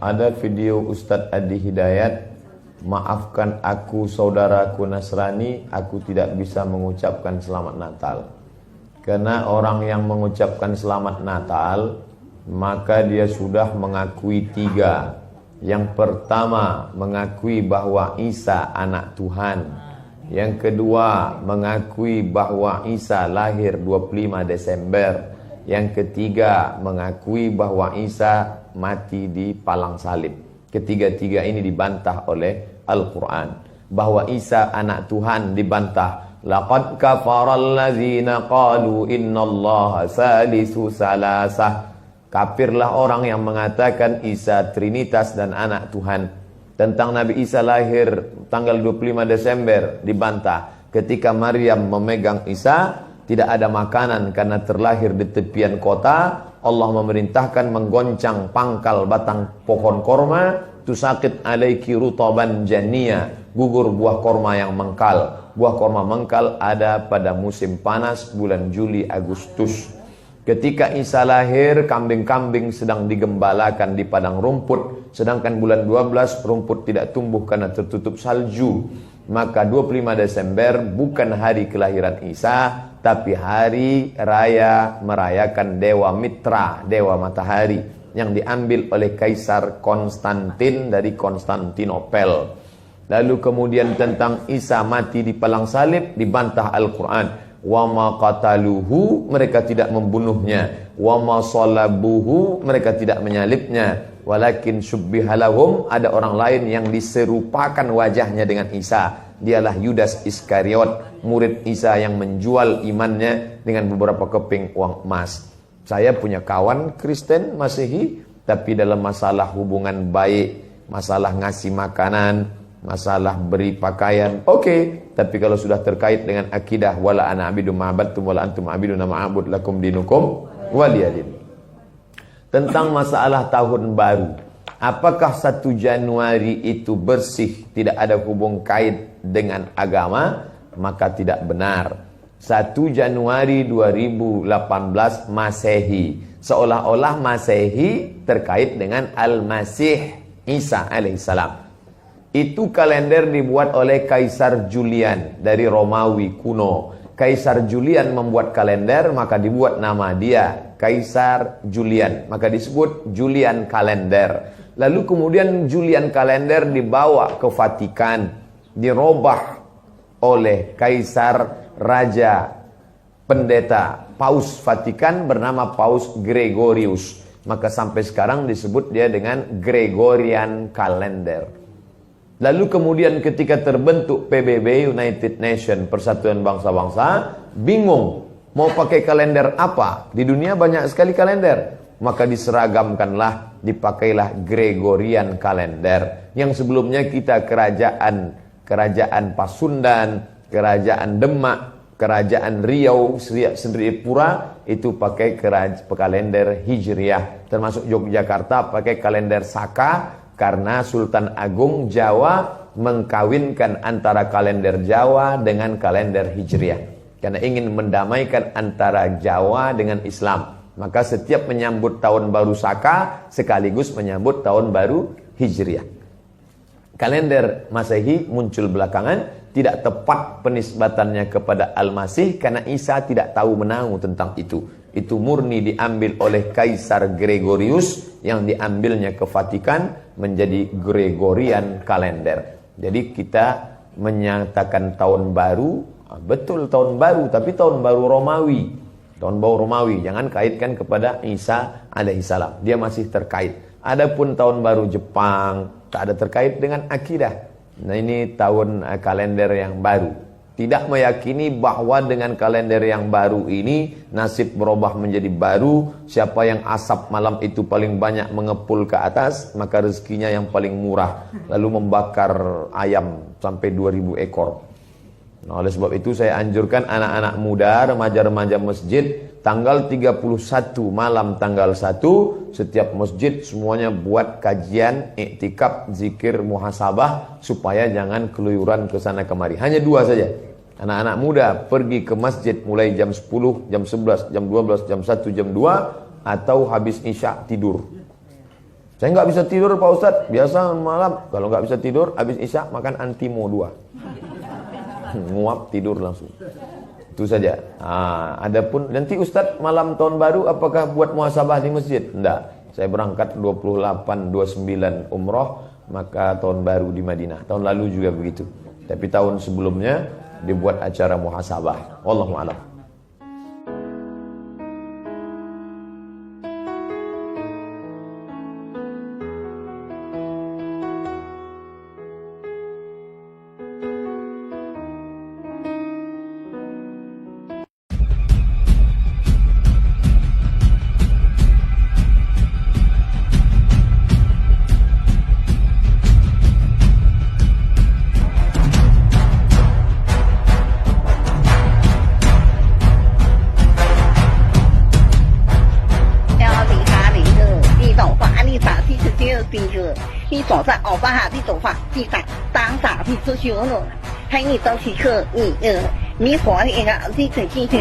Ada video Ustadz Adi Hidayat, maafkan aku saudaraku Nasrani, aku tidak bisa mengucapkan selamat Natal. Karena orang yang mengucapkan selamat Natal, maka dia sudah mengakui tiga. Yang pertama, mengakui bahwa Isa anak Tuhan. Yang kedua, mengakui bahwa Isa lahir 25 Desember. Yang ketiga, mengakui bahwa Isa mati di palang salib. Ketiga-tiga ini dibantah oleh Al-Quran. Bahwa Isa anak Tuhan dibantah. Laqad kafaral ladzina qalu innallaha salisu salasah. Kafirlah orang yang mengatakan Isa Trinitas dan anak Tuhan. Tentang Nabi Isa lahir tanggal 25 Desember dibantah. Ketika Maryam memegang Isa, tidak ada makanan karena terlahir di tepian kota. Allah memerintahkan menggoncang pangkal batang pohon korma. Tusakit alaiki rutaban jania, gugur buah korma yang mengkal. Buah korma mengkal ada pada musim panas bulan Juli Agustus. Ketika Isa lahir, kambing-kambing sedang digembalakan di padang rumput. Sedangkan bulan 12 rumput tidak tumbuh karena tertutup salju. Maka 25 Desember bukan hari kelahiran Isa, tapi hari raya merayakan Dewa Mitra, Dewa Matahari, yang diambil oleh Kaisar Konstantin dari Konstantinopel. Lalu kemudian tentang Isa mati di palang salib dibantah Al-Quran. Wa ma qataluhu, mereka tidak membunuhnya. Wa ma salabuhu, mereka tidak menyalibnya. Walakin syubbihalahum, ada orang lain yang diserupakan wajahnya dengan Isa. Dialah Yudas Iskariot, murid Isa yang menjual imannya dengan beberapa keping uang emas. Saya punya kawan Kristen Masehi, tapi dalam masalah hubungan baik, masalah ngasih makanan, masalah beri pakaian, oke. Tapi kalau sudah terkait dengan akidah, wala ana abidu ma'abadtum wala antum abiduna ma'abud lakum dinukum waliyadin. Tentang masalah tahun baru, apakah 1 Januari itu bersih, tidak ada hubung kait dengan agama? Maka tidak benar. 1 Januari 2018 Masehi, seolah-olah Masehi terkait dengan Al-Masih Isa alaihissalam. Itu kalender dibuat oleh Kaisar Julian dari Romawi kuno. Kaisar Julian membuat kalender, maka dibuat nama dia Kaisar Julian, maka disebut Julian kalender. Lalu kemudian Julian kalender dibawa ke Vatikan, dirobah oleh Kaisar Raja Pendeta Paus Vatikan bernama Paus Gregorius. Maka sampai sekarang disebut dia dengan Gregorian kalender. Lalu kemudian ketika terbentuk PBB, United Nation, Persatuan Bangsa-Bangsa, bingung mau pakai kalender apa? Di dunia banyak sekali kalender. Maka diseragamkanlah, dipakailah Gregorian kalender. Yang sebelumnya kita kerajaan Pasundan, kerajaan Demak, kerajaan Riau, Sendripura itu pakai kalender Hijriah. Termasuk Yogyakarta pakai kalender Saka, karena Sultan Agung Jawa mengkawinkan antara kalender Jawa dengan kalender Hijriah. Karena ingin mendamaikan antara Jawa dengan Islam. Maka setiap menyambut tahun baru Saka sekaligus menyambut tahun baru Hijriah. Kalender Masehi muncul belakangan, tidak tepat penisbatannya kepada Al-Masih karena Isa tidak tahu menahu tentang itu. Itu murni diambil oleh Kaisar Gregorius yang diambilnya ke Vatikan menjadi Gregorian kalender. Jadi kita menyatakan tahun baru, betul tahun baru, tapi tahun baru Romawi. Tahun baru Romawi, jangan kaitkan kepada Isa alaihissalam. Dia masih terkait. Adapun tahun baru Jepang tak ada terkait dengan akidah. Nah ini tahun kalender yang baru. Tidak meyakini bahwa dengan kalender yang baru ini nasib berubah menjadi baru. Siapa yang asap malam itu paling banyak mengepul ke atas, maka rezekinya yang paling murah. Lalu membakar ayam sampai 2000 ekor. Nah, oleh sebab itu saya anjurkan anak-anak muda, remaja-remaja masjid, tanggal 31 malam tanggal 1, setiap masjid semuanya buat kajian, iktikaf, zikir, muhasabah, supaya jangan keluyuran ke sana kemari. Hanya 2 saja. Anak-anak muda pergi ke masjid mulai jam 10, jam 11, jam 12, jam 1, jam 2, atau habis isya tidur. Saya nggak bisa tidur Pak Ustadz. Biasa malam kalau nggak bisa tidur, habis isya makan Antimo 2. Nguap tidur langsung. Itu saja. Adapun nanti Ustadz malam tahun baru apakah buat muhasabah di masjid? Enggak. Saya berangkat 28-29 umroh, maka tahun baru di Madinah. Tahun lalu juga begitu. Tapi tahun sebelumnya dibuat acara muhasabah. Wallahu a'lam.你总在奥巴哈的走法，第三当啥的自修了，还你早起课，你活的一个你自己。